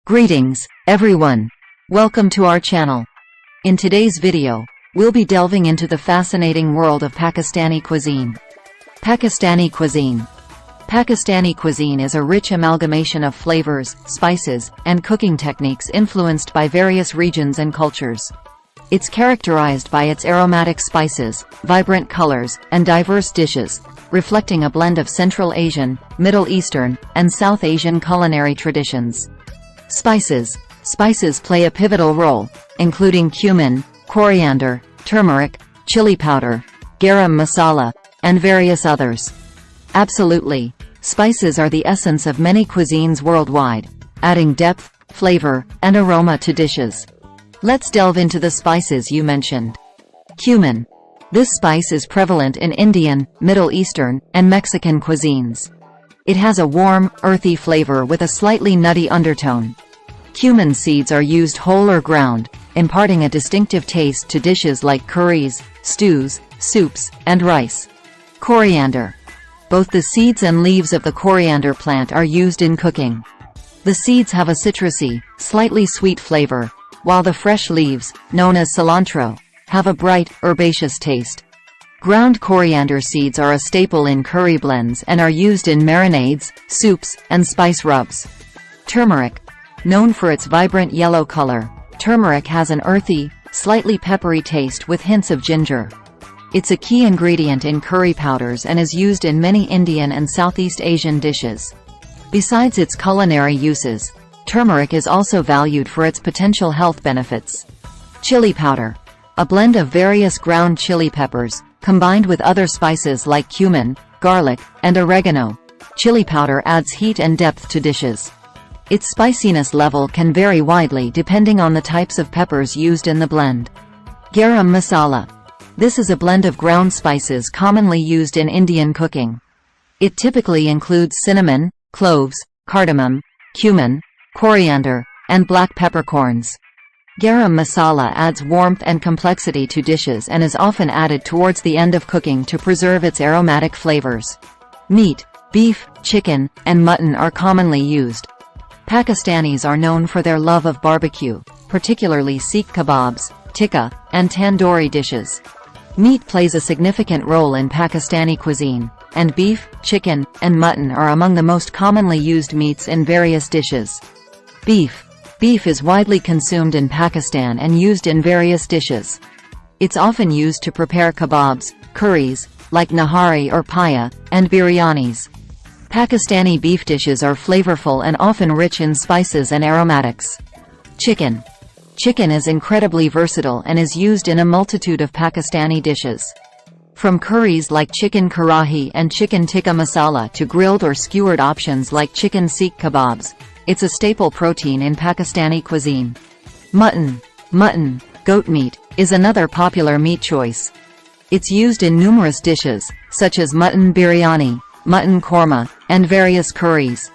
Greetings, everyone. Welcome to our channel. In today's video, we'll be delving into the fascinating world of Pakistani cuisine. Pakistani cuisine. Pakistani cuisine is a rich amalgamation of flavors, spices, and cooking techniques influenced by various regions and cultures. It's characterized by its aromatic spices, vibrant colors, and diverse dishes, reflecting a blend of Central Asian, Middle Eastern, and South Asian culinary traditions. Spices. Spices play a pivotal role, including cumin, coriander, turmeric, chili powder, garam masala, and various others. Absolutely. Spices are the essence of many cuisines worldwide, adding depth, flavor, and aroma to dishes. Let's delve into the spices you mentioned. Cumin. This spice is prevalent in Indian, Middle Eastern, and Mexican cuisines. It has a warm, earthy flavor with a slightly nutty undertone. Cumin seeds are used whole or ground, imparting a distinctive taste to dishes like curries, stews, soups, and rice. Coriander. Both the seeds and leaves of the coriander plant are used in cooking. The seeds have a citrusy, slightly sweet flavor, while the fresh leaves, known as cilantro, have a bright, herbaceous taste. Ground coriander seeds are a staple in curry blends and are used in marinades, soups, and spice rubs. Turmeric. Known for its vibrant yellow color, turmeric has an earthy, slightly peppery taste with hints of ginger. It's a key ingredient in curry powders and is used in many Indian and Southeast Asian dishes. Besides its culinary uses, turmeric is also valued for its potential health benefits. Chili powder. A blend of various ground chili peppers, combined with other spices like cumin, garlic, and oregano. Chili powder adds heat and depth to dishes. Its spiciness level can vary widely depending on the types of peppers used in the blend. Garam masala. This is a blend of ground spices commonly used in Indian cooking. It typically includes cinnamon, cloves, cardamom, cumin, coriander, and black peppercorns. Garam masala adds warmth and complexity to dishes and is often added towards the end of cooking to preserve its aromatic flavors. Meat. Beef, chicken, and mutton are commonly used. Pakistanis are known for their love of barbecue, particularly Seekh Kebabs, tikka, and tandoori dishes. Meat plays a significant role in Pakistani cuisine, and beef, chicken, and mutton are among the most commonly used meats in various dishes. Beef. Beef is widely consumed in Pakistan and used in various dishes. It's often used to prepare kebabs, curries, like nahari or paya, and biryanis. Pakistani beef dishes are flavorful and often rich in spices and aromatics. Chicken. Chicken is incredibly versatile and is used in a multitude of Pakistani dishes. From curries like chicken karahi and chicken tikka masala to grilled or skewered options like chicken Seekh Kebabs, it's a staple protein in Pakistani cuisine. Mutton. Mutton, goat meat, is another popular meat choice. It's used in numerous dishes, such as mutton biryani, mutton korma, and various curries.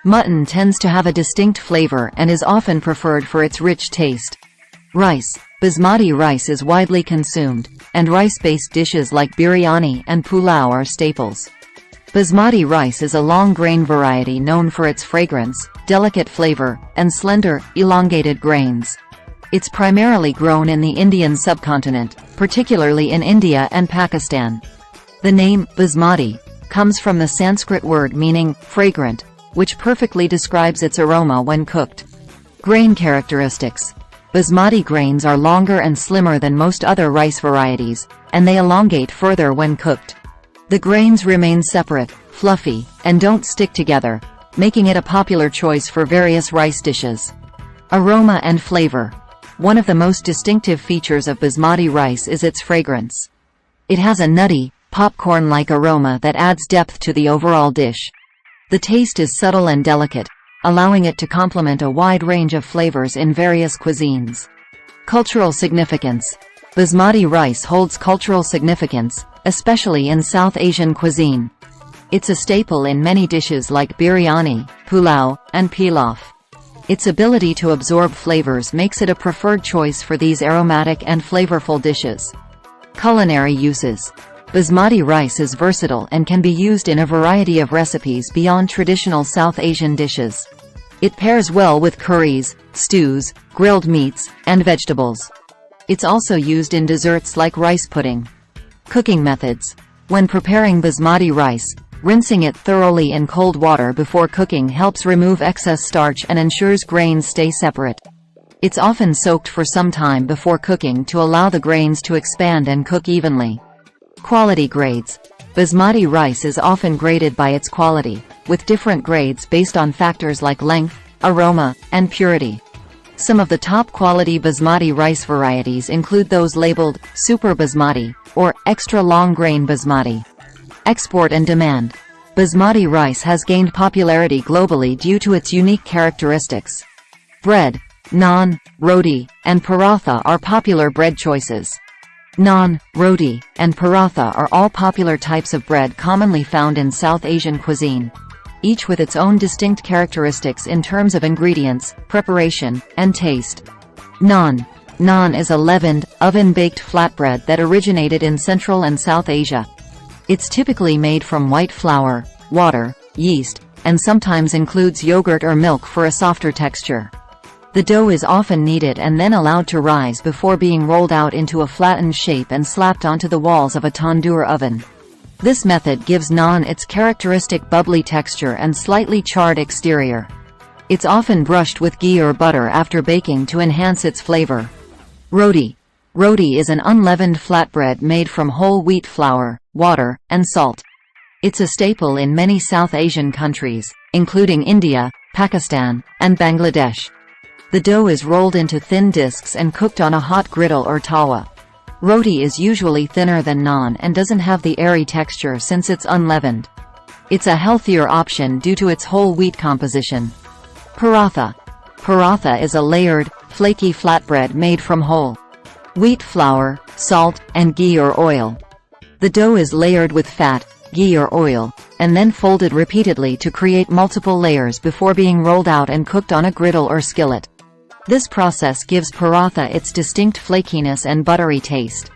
Mutton tends to have a distinct flavor and is often preferred for its rich taste. Rice. Basmati rice is widely consumed, and rice-based dishes like biryani and pulao are staples. Basmati rice is a long-grain variety known for its fragrance, delicate flavor, and slender, elongated grains. It's primarily grown in the Indian subcontinent, particularly in India and Pakistan. The name, basmati, comes from the Sanskrit word meaning fragrant, which perfectly describes its aroma when cooked. Grain characteristics. Basmati grains are longer and slimmer than most other rice varieties, and they elongate further when cooked. The grains remain separate, fluffy, and don't stick together, making it a popular choice for various rice dishes. Aroma and flavor. One of the most distinctive features of basmati rice is its fragrance. It has a nutty, popcorn-like aroma that adds depth to the overall dish. The taste is subtle and delicate, allowing it to complement a wide range of flavors in various cuisines. Cultural significance. Basmati rice holds cultural significance, especially in South Asian cuisine. It's a staple in many dishes like biryani, pulao, and pilaf. Its ability to absorb flavors makes it a preferred choice for these aromatic and flavorful dishes. Culinary uses. Basmati rice is versatile and can be used in a variety of recipes beyond traditional South Asian dishes. It pairs well with curries, stews, grilled meats, and vegetables. It's also used in desserts like rice pudding. Cooking methods. When preparing basmati rice, rinsing it thoroughly in cold water before cooking helps remove excess starch and ensures grains stay separate. It's often soaked for some time before cooking to allow the grains to expand and cook evenly. Quality grades. Basmati rice is often graded by its quality, with different grades based on factors like length, aroma, and purity. Some of the top quality basmati rice varieties include those labeled Super Basmati or Extra Long Grain Basmati. Export and demand. Basmati rice has gained popularity globally due to its unique characteristics. Bread, naan, roti, and paratha are popular bread choices. Naan, roti, and paratha are all popular types of bread commonly found in South Asian cuisine, each with its own distinct characteristics in terms of ingredients, preparation, and taste. Naan. Naan is a leavened, oven-baked flatbread that originated in Central and South Asia. It's typically made from white flour, water, yeast, and sometimes includes yogurt or milk for a softer texture. The dough is often kneaded and then allowed to rise before being rolled out into a flattened shape and slapped onto the walls of a tandoor oven. This method gives naan its characteristic bubbly texture and slightly charred exterior. It's often brushed with ghee or butter after baking to enhance its flavor. Roti. Roti is an unleavened flatbread made from whole wheat flour, water, and salt. It's a staple in many South Asian countries, including India, Pakistan, and Bangladesh. The dough is rolled into thin discs and cooked on a hot griddle or tawa. Roti is usually thinner than naan and doesn't have the airy texture since it's unleavened. It's a healthier option due to its whole wheat composition. Paratha. Paratha is a layered, flaky flatbread made from whole wheat flour, salt, and ghee or oil. The dough is layered with fat, ghee or oil, and then folded repeatedly to create multiple layers before being rolled out and cooked on a griddle or skillet. This process gives paratha its distinct flakiness and buttery taste.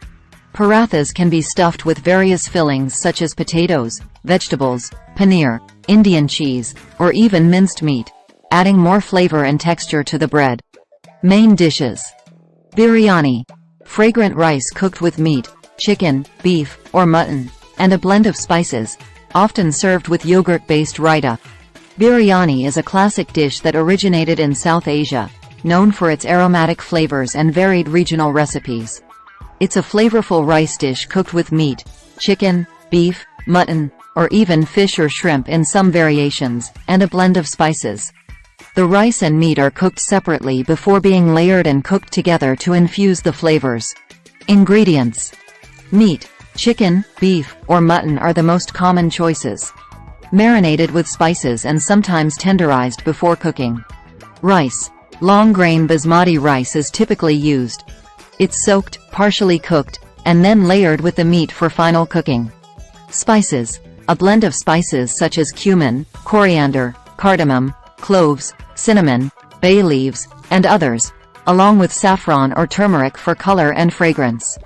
Parathas can be stuffed with various fillings such as potatoes, vegetables, paneer, Indian cheese, or even minced meat, adding more flavor and texture to the bread. Main dishes. Biryani. Fragrant rice cooked with meat, chicken, beef, or mutton, and a blend of spices, often served with yogurt-based raita. Biryani is a classic dish that originated in South Asia, known for its aromatic flavors and varied regional recipes. It's a flavorful rice dish cooked with meat, chicken, beef, mutton, or even fish or shrimp in some variations, and a blend of spices. The rice and meat are cooked separately before being layered and cooked together to infuse the flavors. Ingredients. Meat, chicken, beef, or mutton are the most common choices, marinated with spices and sometimes tenderized before cooking. Rice. Long-grain basmati rice is typically used. It's soaked, partially cooked, and then layered with the meat for final cooking. Spices. A blend of spices such as cumin, coriander, cardamom, cloves, cinnamon, bay leaves, and others, along with saffron or turmeric for color and fragrance.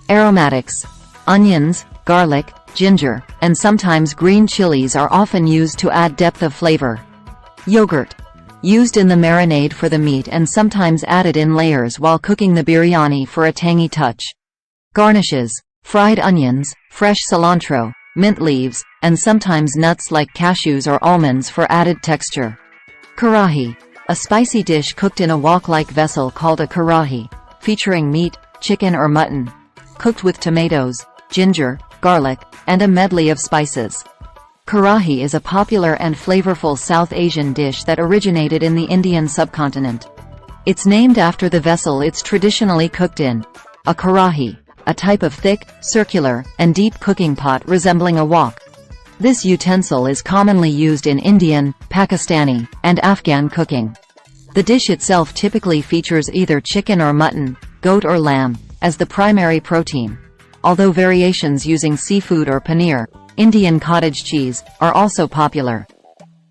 Aromatics. Onions, garlic, ginger, and sometimes green chilies are often used to add depth of flavor. Yogurt. Used in the marinade for the meat and sometimes added in layers while cooking the biryani for a tangy touch. Garnishes. Fried onions, fresh cilantro, mint leaves, and sometimes nuts like cashews or almonds for added texture. Karahi. A spicy dish cooked in a wok-like vessel called a karahi, featuring meat, chicken or mutton, cooked with tomatoes, ginger, garlic, and a medley of spices. Karahi is a popular and flavorful South Asian dish that originated in the Indian subcontinent. It's named after the vessel it's traditionally cooked in, a karahi, a type of thick, circular, and deep cooking pot resembling a wok. This utensil is commonly used in Indian, Pakistani, and Afghan cooking. The dish itself typically features either chicken or mutton, goat or lamb, as the primary protein, although variations using seafood or paneer, Indian cottage cheese, are also popular.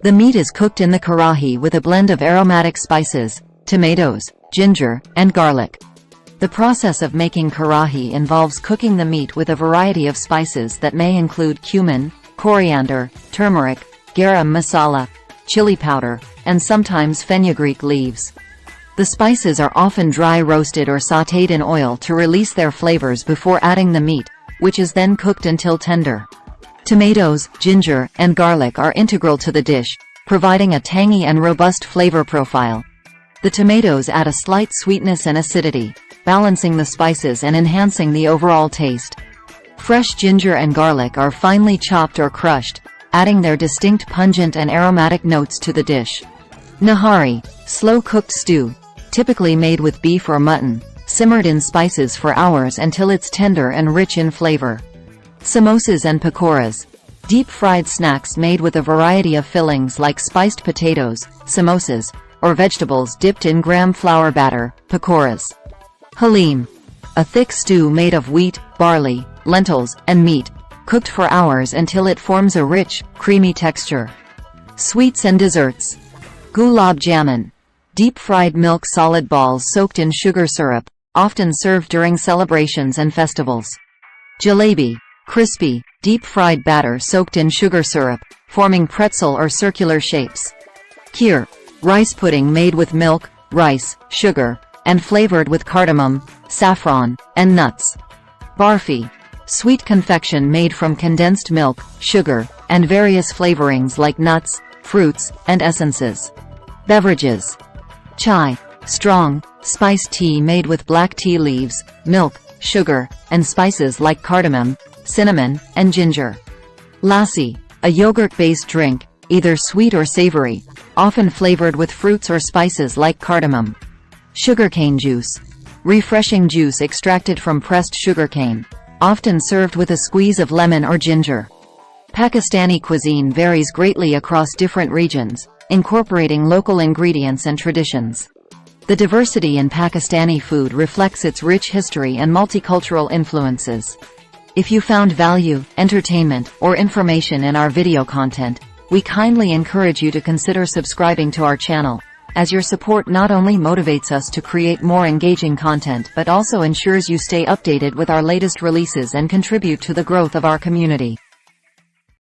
The meat is cooked in the karahi with a blend of aromatic spices, tomatoes, ginger, and garlic. The process of making karahi involves cooking the meat with a variety of spices that may include cumin, coriander, turmeric, garam masala, chili powder, and sometimes fenugreek leaves. The spices are often dry roasted or sautéed in oil to release their flavors before adding the meat, which is then cooked until tender. Tomatoes, ginger, and garlic are integral to the dish, providing a tangy and robust flavor profile. The tomatoes add a slight sweetness and acidity, balancing the spices and enhancing the overall taste. Fresh ginger and garlic are finely chopped or crushed, adding their distinct pungent and aromatic notes to the dish. Nahari, slow-cooked stew, typically made with beef or mutton, simmered in spices for hours until it's tender and rich in flavor. Samosas and pakoras, deep-fried snacks made with a variety of fillings like spiced potatoes, samosas, or vegetables dipped in gram flour batter, pakoras. Halim, a thick stew made of wheat, barley, lentils, and meat, cooked for hours until it forms a rich, creamy texture. Sweets and desserts. Gulab jamun, deep-fried milk solid balls soaked in sugar syrup, often served during celebrations and festivals. Jalebi, crispy, deep-fried batter soaked in sugar syrup, forming pretzel or circular shapes. Kheer, rice pudding made with milk, rice, sugar, and flavored with cardamom, saffron, and nuts. Barfi, sweet confection made from condensed milk, sugar, and various flavorings like nuts, fruits, and essences. Beverages. Chai, strong, spiced tea made with black tea leaves, milk, sugar, and spices like cardamom, cinnamon, and ginger. Lassi, a yogurt-based drink, either sweet or savory, often flavored with fruits or spices like cardamom. Sugarcane juice, refreshing juice extracted from pressed sugarcane, often served with a squeeze of lemon or ginger. Pakistani cuisine varies greatly across different regions, incorporating local ingredients and traditions. The diversity in Pakistani food reflects its rich history and multicultural influences. If you found value, entertainment, or information in our video content, we kindly encourage you to consider subscribing to our channel, as your support not only motivates us to create more engaging content but also ensures you stay updated with our latest releases and contribute to the growth of our community.